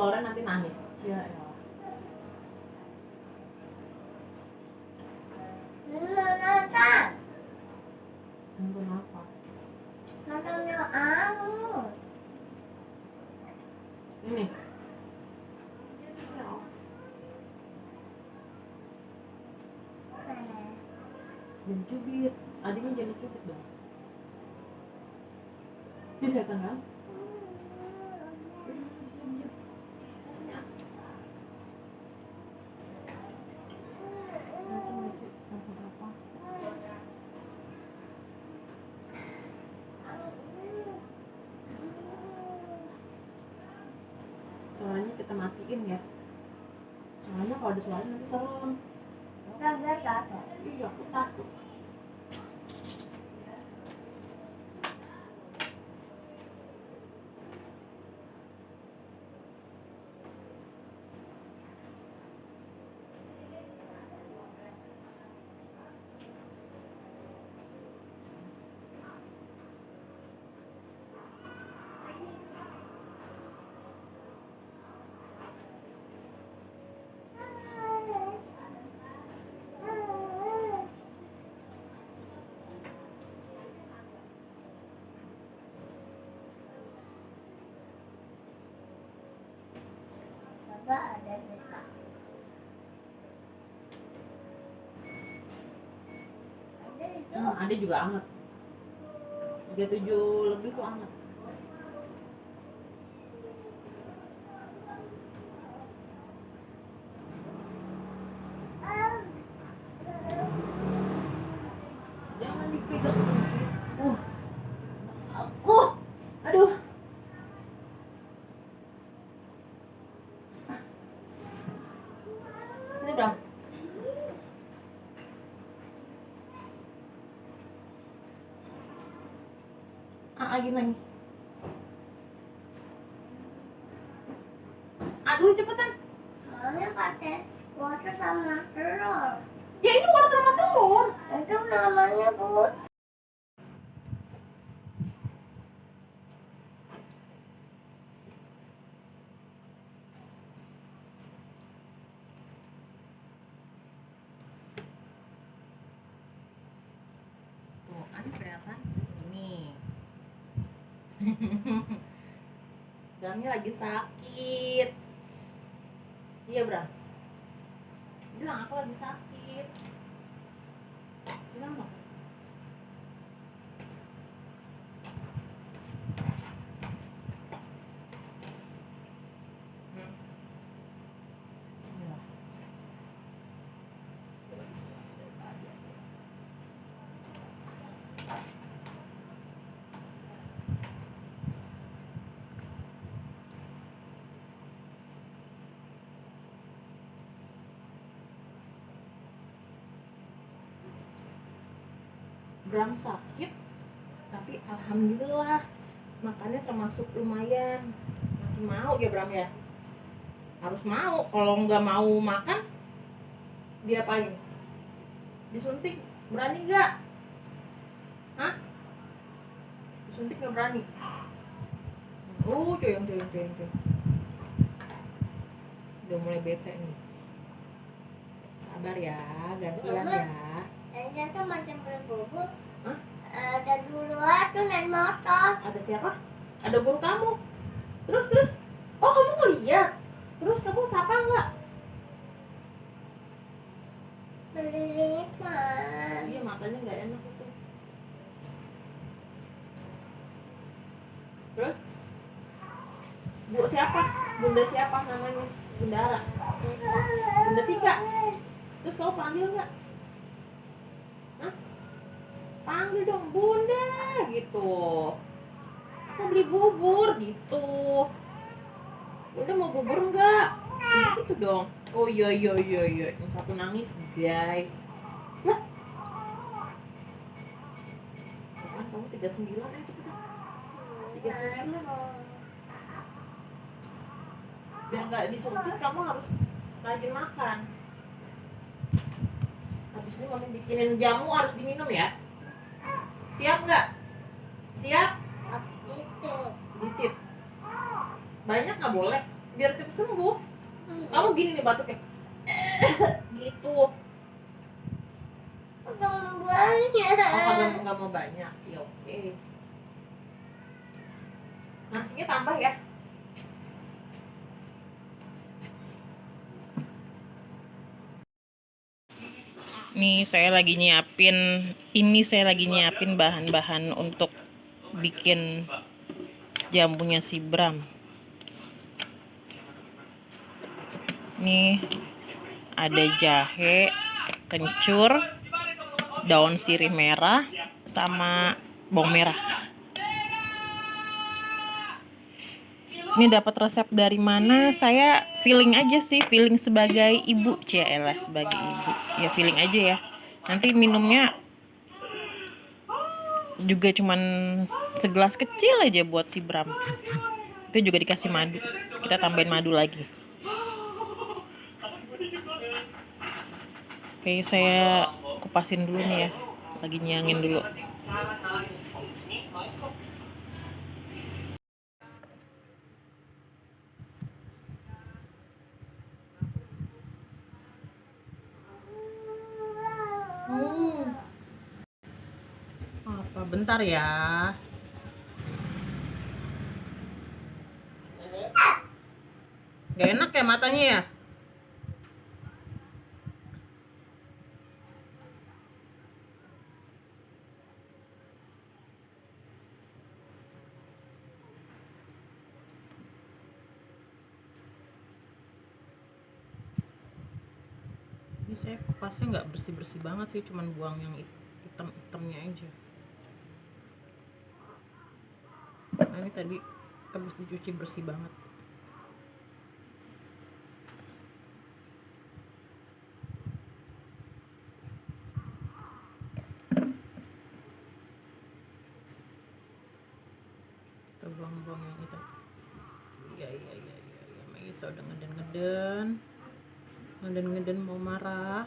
Loren nanti nangis. Ya elah. Nonton. Nonton apa? Nonton yang aku. Ini. Jangan cubit. Adiknya jangan cubit dong. Ini setan kan? Suaranya kita matiin ya. Soalnya kalau ada suara nanti serem. Kagak. Iya, aku takut. Kagak ada kita. Ada itu. Ada juga anget. 37 lebih kok anget. Jangan dipegang. Aku. Aduh. Sini dong. Lagi main. Aduh cepetan. Soalnya pakai water sama telur. Ya ini wortel sama telur. Itu namanya but. Tuh, ada kelihatan ini. Bramnya lagi sakit. Iya, Bram. Bilang aku lagi sakit. Bilang dong. Bismillah. Bram sakit, tapi alhamdulillah makannya termasuk lumayan. Masih mau ya Bram ya? Harus mau. Kalau nggak mau makan, diapain? Disuntik berani nggak? Hah? Disuntik nggak berani? Coyong. Udah mulai bete nih. Sabar ya, gantian Mama. ya. Dan jatuh macam berbubur. Hah? Ada dulu tuh naik motor. Ada siapa? Ada guru kamu. Terus. Oh kamu ngeliat? Terus kamu sapa nggak? Belirik mah. Iya makanya nggak enak itu. Terus? Bu siapa? Bunda siapa namanya? Bundara. Bunda Tika. Terus kamu panggil nggak? Hah? Panggil dong Bunda gitu. Aku beli bubur gitu. Bunda mau bubur nggak? Gitu dong. Oh iya. Yang satu nangis guys. Lah. Kan kamu 39 cepetan. 39. Biar nggak disuntik kamu harus rajin makan. Habis ini mami bikinin jamu harus diminum ya. Siap nggak? Siap? Itu. Ditip. Banyak nggak boleh? biar cepet sembuh. Kamu gini nih batuknya. Gitu. Nggak mau banyak. Ya oke. Nasinya tambah ya. Nih saya lagi nyiapin bahan-bahan untuk bikin jamunya si Bram. Nih ada jahe, kencur, daun sirih merah, sama bawang merah. Ini dapat resep dari mana? Saya feeling aja sih, feeling sebagai ibu, Ciela sebagai ibu. Ya feeling aja ya. Nanti minumnya juga cuman segelas kecil aja buat si Bram. Itu juga dikasih madu. Kita tambahin madu lagi. Oke, saya kupasin dulu nih ya. Lagi nyangin dulu. Apa bentar ya. Gak enak ya matanya ya. Ini saya kupasnya nggak bersih-bersih banget sih, cuman buang yang hitam-hitamnya aja. Nah ini tadi habis dicuci bersih banget. Kita buang-buang yang hitam. Iya, Maisa udah ngeden mau marah.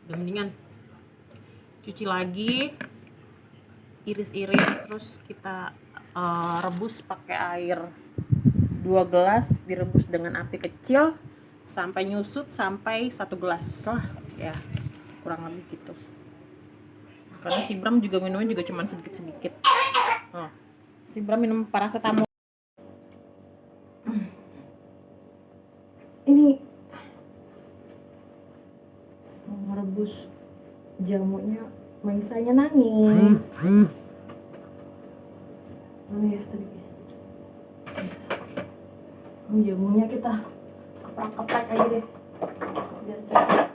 Udah mendingan cuci lagi, iris-iris, terus kita rebus pakai air 2 gelas, direbus dengan api kecil sampai nyusut, sampai 1 gelas lah ya, kurang lebih gitu. Karena si Bram juga minumnya juga cuma sedikit-sedikit. Si Bram minum paracetamol. Ini merebus jamunya, Maisanya nangis. Mana ya tadi? Jamunya kita keprek-keprek aja deh biar cepet.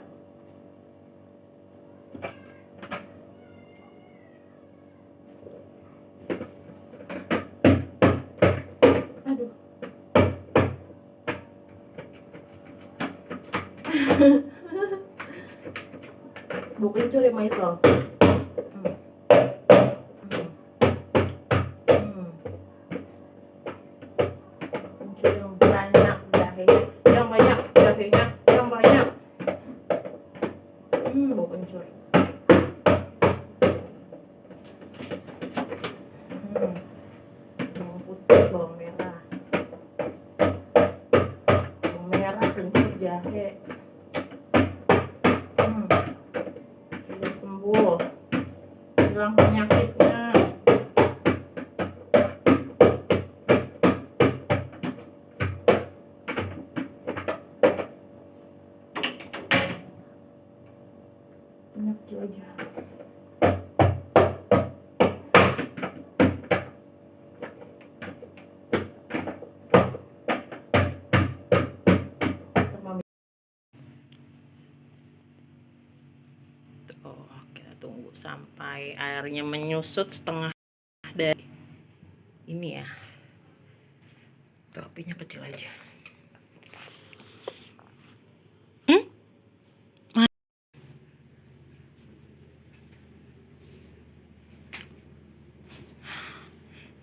Aduh. Bau kencur ya Maisel. Kencur yang banyak jahenya, yang banyak jahenya, yang banyak. Bau kencur. Bawang putih, bawang merah. Bawang merah, kencur, jahe. Biar sembuh, hilang penyakitnya. Banyak kecil aja. Oke. sampai airnya menyusut setengah dari ini ya. Tuh, apinya kecil aja.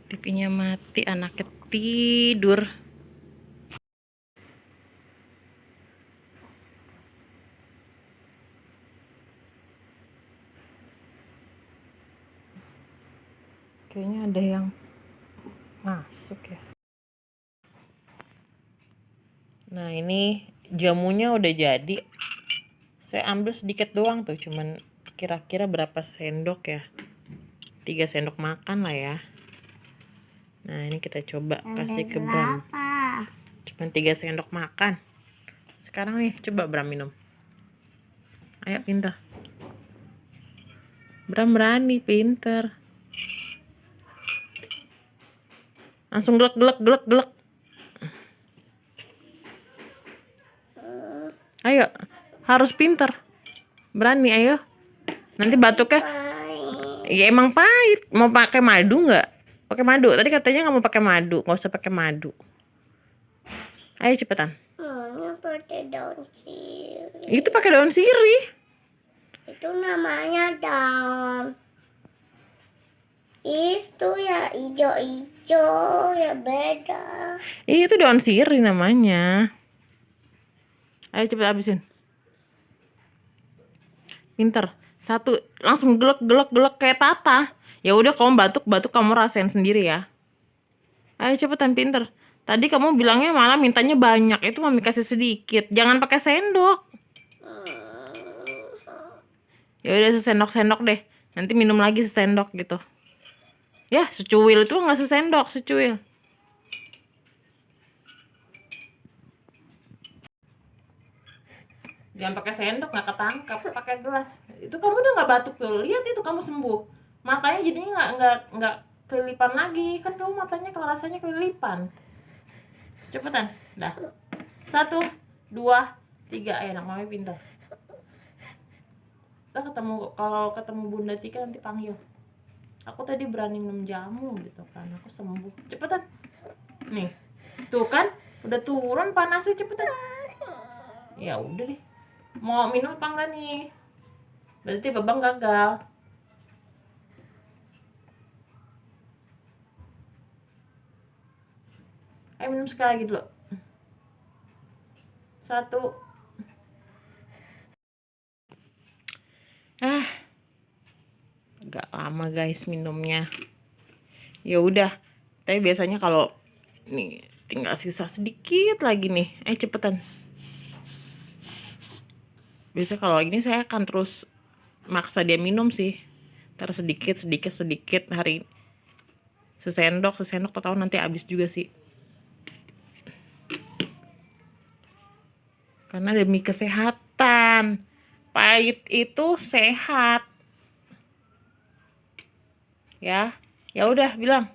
TV-nya mati, anaknya tidur. Kayaknya ada yang masuk ya. Nah, ini jamunya udah jadi. Saya ambil sedikit doang tuh, cuman kira-kira berapa sendok ya? 3 sendok makan lah ya. Nah, ini kita coba kasih ke Bram. Cuman 3 sendok makan. Sekarang nih, coba Bram minum. Ayo, pintar. Bram berani, pinter. Langsung gelek, gelek, gelek, gelek. Ayo, harus pinter. Berani, ayo. Nanti batuknya, ya emang pahit. Mau pakai madu nggak? Pakai madu. Tadi katanya nggak mau pakai madu. Nggak usah pakai madu. Ayo cepetan. Pakai daun sirih. Itu pakai daun sirih. Itu namanya daun. Itu ya hijau-hijau ya beda. Itu daun sirih namanya. Ayo cepet habisin. Pinter. 1 langsung gelek, gelek, gelek kayak Tata. Ya udah, kamu batuk kamu rasain sendiri ya. Ayo cepetan, pinter. Tadi kamu bilangnya malah mintanya banyak. Itu mami kasih sedikit. Jangan pakai sendok. Ya udah, sesendok-sendok deh. Nanti minum lagi sesendok gitu. Ya, secuil itu nggak sesendok, secuil. Jangan pakai sendok, nggak ketangkap. Pakai gelas. Itu kamu udah nggak batuk tuh. Lihat itu, kamu sembuh. Matanya jadinya nggak kelilipan lagi. Kan kamu matanya kalau rasanya kelilipan. Cepetan, dah. 1, 2, 3. Ayo, anak mami pintar. Kita kalau ketemu Bunda Tika nanti panggil. Aku tadi berani minum jamu gitu kan, aku sembuh. Cepetan. Nih, tuh kan, udah turun panasnya, cepetan. Ya udah deh. Mau minum apa enggak nih? Berarti babang gagal. Ayo minum sekali lagi dulu. 1. Agak lama guys minumnya. Ya udah. Tapi biasanya kalau nih tinggal sisa sedikit lagi nih. Ayo cepetan. Biasa kalau gini saya akan terus maksa dia minum sih. Ntar sedikit hari sesendok tahu nanti habis juga sih. Karena demi kesehatan. Pahit itu sehat. Ya udah, bilang.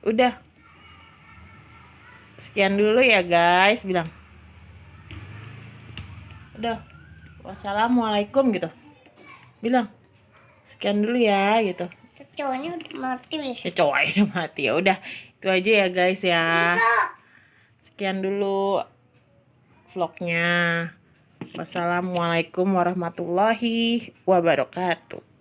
Udah. Sekian dulu ya guys, bilang. Udah. Wassalamualaikum gitu. Bilang. Sekian dulu ya gitu. Cowoknya udah mati wis. Ya cowoknya udah mati, ya udah. Itu aja ya guys ya. Sekian dulu vlognya. Wassalamualaikum warahmatullahi wabarakatuh.